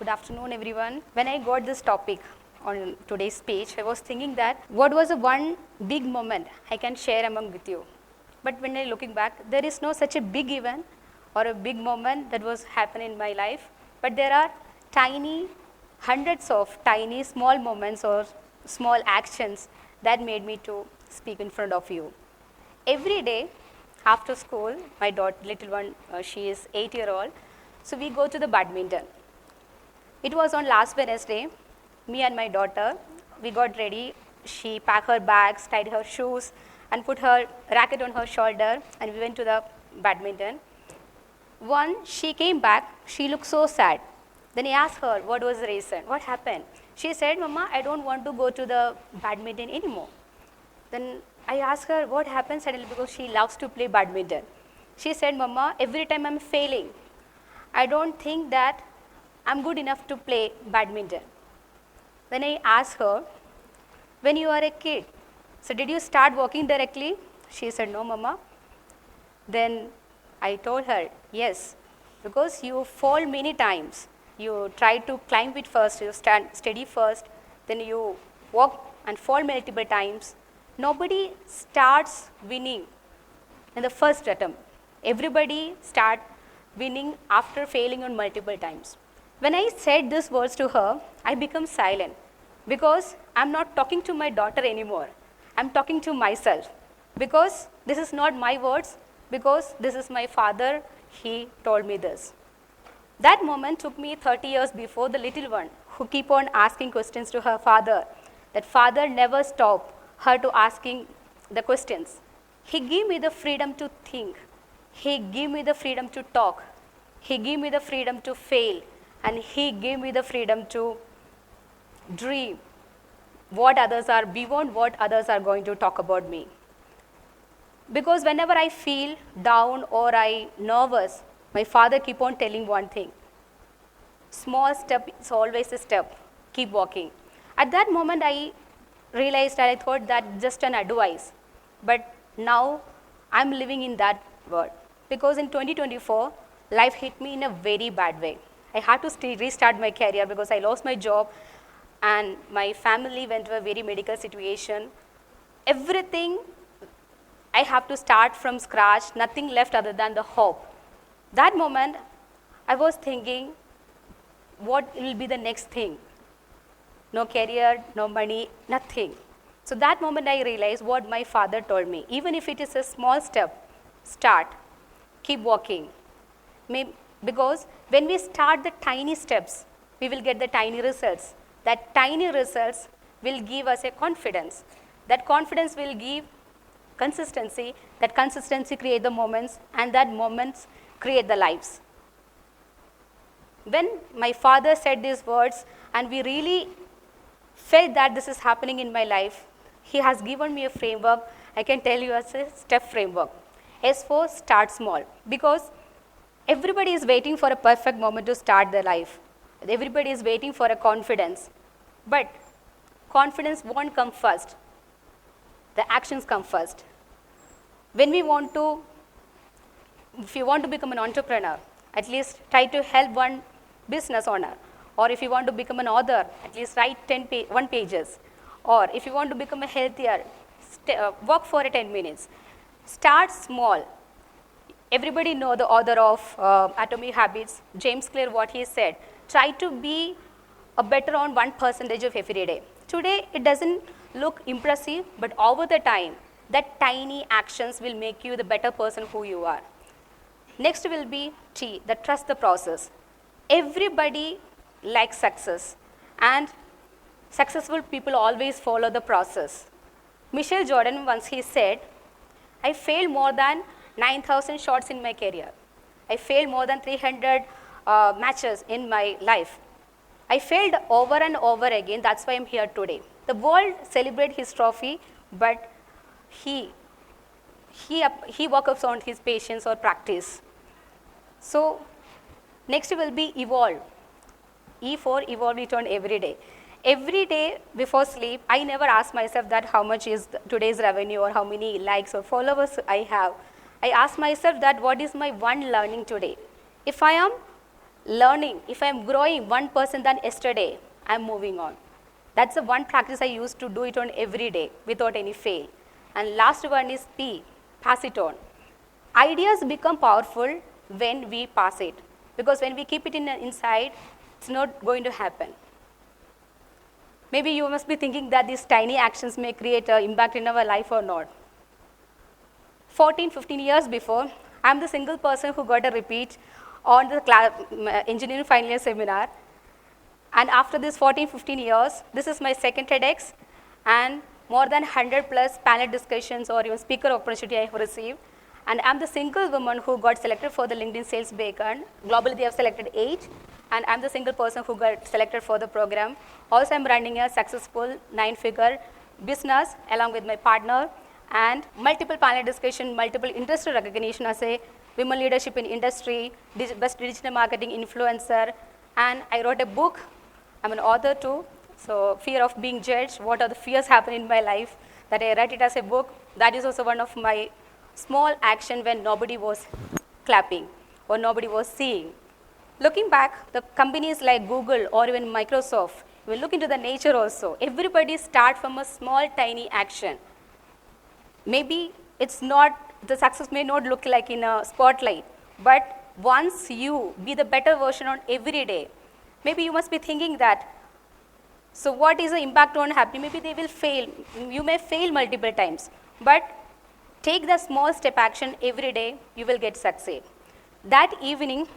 Good afternoon, everyone. When I got this topic on today's speech, I was thinking that what was the one big moment I can share among with you. But when I looking back, there is no such a big event or a big moment that was happening in my life. But there are tiny, hundreds of tiny, small moments or small actions that made me to speak in front of you. Every day after school, my daughter, little one, she is 8-year-old, so we go to the badminton. It was on last Wednesday, me and my daughter, we got ready. She packed her bags, tied her shoes, and put her racket on her shoulder, and we went to the badminton. Once she came back, she looked so sad. Then I asked her what was the reason, what happened. She said, Mama, I don't want to go to the badminton anymore. Then I asked her what happened suddenly because she loves to play badminton. She said, Mama, every time I'm failing, I don't think that I'm good enough to play badminton. Then I asked her, when you are a kid, so did you start walking directly? She said, no, Mama. Then I told her, yes, because you fall many times. You try to climb it first, you stand steady first, then you walk and fall multiple times. Nobody starts winning in the first attempt. Everybody start winning after failing on multiple times. When I said these words to her, I become silent because I'm not talking to my daughter anymore. I'm talking to myself because this is not my words, because this is my father, he told me this. That moment took me 30 years before the little one who keep on asking questions to her father. That father never stopped her to asking the questions. He gave me the freedom to think. He gave me the freedom to talk. He gave me the freedom to fail. And he gave me the freedom to dream what others are, beyond what others are going to talk about me. Because whenever I feel down or I nervous, my father keep on telling one thing. Small step is always a step. Keep walking. At that moment, I realized that I thought that just an advice. But now, I'm living in that world. Because in 2024, life hit me in a very bad way. I had to restart my career because I lost my job and my family went to a very medical situation. Everything, I have to start from scratch, nothing left other than the hope. That moment, I was thinking, what will be the next thing? No career, no money, nothing. So that moment I realized what my father told me. Even if it is a small step, start, keep walking. Because when we start the tiny steps, we will get the tiny results. That tiny results will give us a confidence. That confidence will give consistency. That consistency create the moments, and that moments create the lives. When my father said these words, and we really felt that this is happening in my life, he has given me a framework. I can tell you as a step framework. S4, start small. Because everybody is waiting for a perfect moment to start their life. Everybody is waiting for a confidence. But confidence won't come first. The actions come first. When we want to, if you want to become an entrepreneur, at least try to help one business owner. Or if you want to become an author, at least write 1 pages. Or if you want to become a healthier, walk for 10 minutes. Start small. Everybody know the author of Atomic Habits, James Clear, what he said. Try to be a better on 1% of every day. Today, it doesn't look impressive, but over the time, that tiny actions will make you the better person who you are. Next will be T, the trust the process. Everybody likes success, and successful people always follow the process. Michael Jordan once he said, I failed more than 9,000 shots in my career. I failed more than 300 matches in my life. I failed over and over again. That's why I'm here today. The world celebrates his trophy, but he works on his patience or practice. So next will be evolve. E for evolve it on every day. Every day before sleep, I never ask myself that how much is today's revenue or how many likes or followers I have. I ask myself that what is my one learning today. If I am learning. If I'm growing 1% than yesterday, I'm moving on. That's the one practice I used to do it on every day without any fail. And last one is P, pass it on. Ideas become powerful when we pass it. Because when we keep it inside, it's not going to happen. Maybe you must be thinking that these tiny actions may create an impact in our life or not. 14, 15 years before, I'm the single person who got a repeat on the engineering final year seminar. And after this 14, 15 years, this is my second TEDx, and more than 100 plus panel discussions or even speaker opportunity I have received. And I'm the single woman who got selected for the LinkedIn Sales Bacon. Globally, they have selected 8, and I'm the single person who got selected for the program. Also, I'm running a successful 9-figure business along with my partner, and multiple panel discussion, multiple industry recognition as a women leadership in industry, best digital marketing influencer, and I wrote a book. I'm an author too. So fear of being judged, what are the fears happening in my life, that I write it as a book. That is also one of my small action when nobody was clapping or nobody was seeing. Looking back, the companies like Google or even Microsoft, we look into the nature also. Everybody start from a small tiny action. Maybe it's not, the success may not look like in a spotlight, but once you be the better version on every day, maybe you must be thinking that, so what is the impact on happening? Maybe they will fail. You may fail multiple times, but take the small step action every day, you will get succeed. That evening,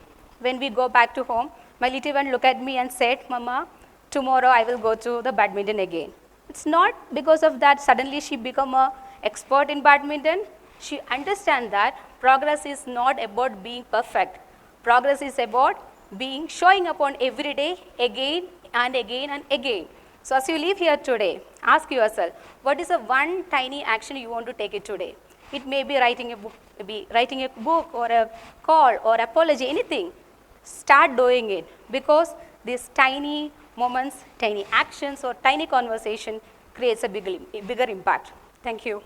when we go back to home, my little one looked at me and said, Mama, tomorrow I will go to the badminton again. It's not because of that suddenly she become an expert in badminton. She understands that progress is not about being perfect. Progress is about showing up on every day again and again and again. So as you leave here today, ask yourself, what is the one tiny action you want to take it today? It may be writing a book or a call or apology, anything. Start doing it, because these tiny moments, tiny actions or tiny conversation creates a bigger impact. Thank you.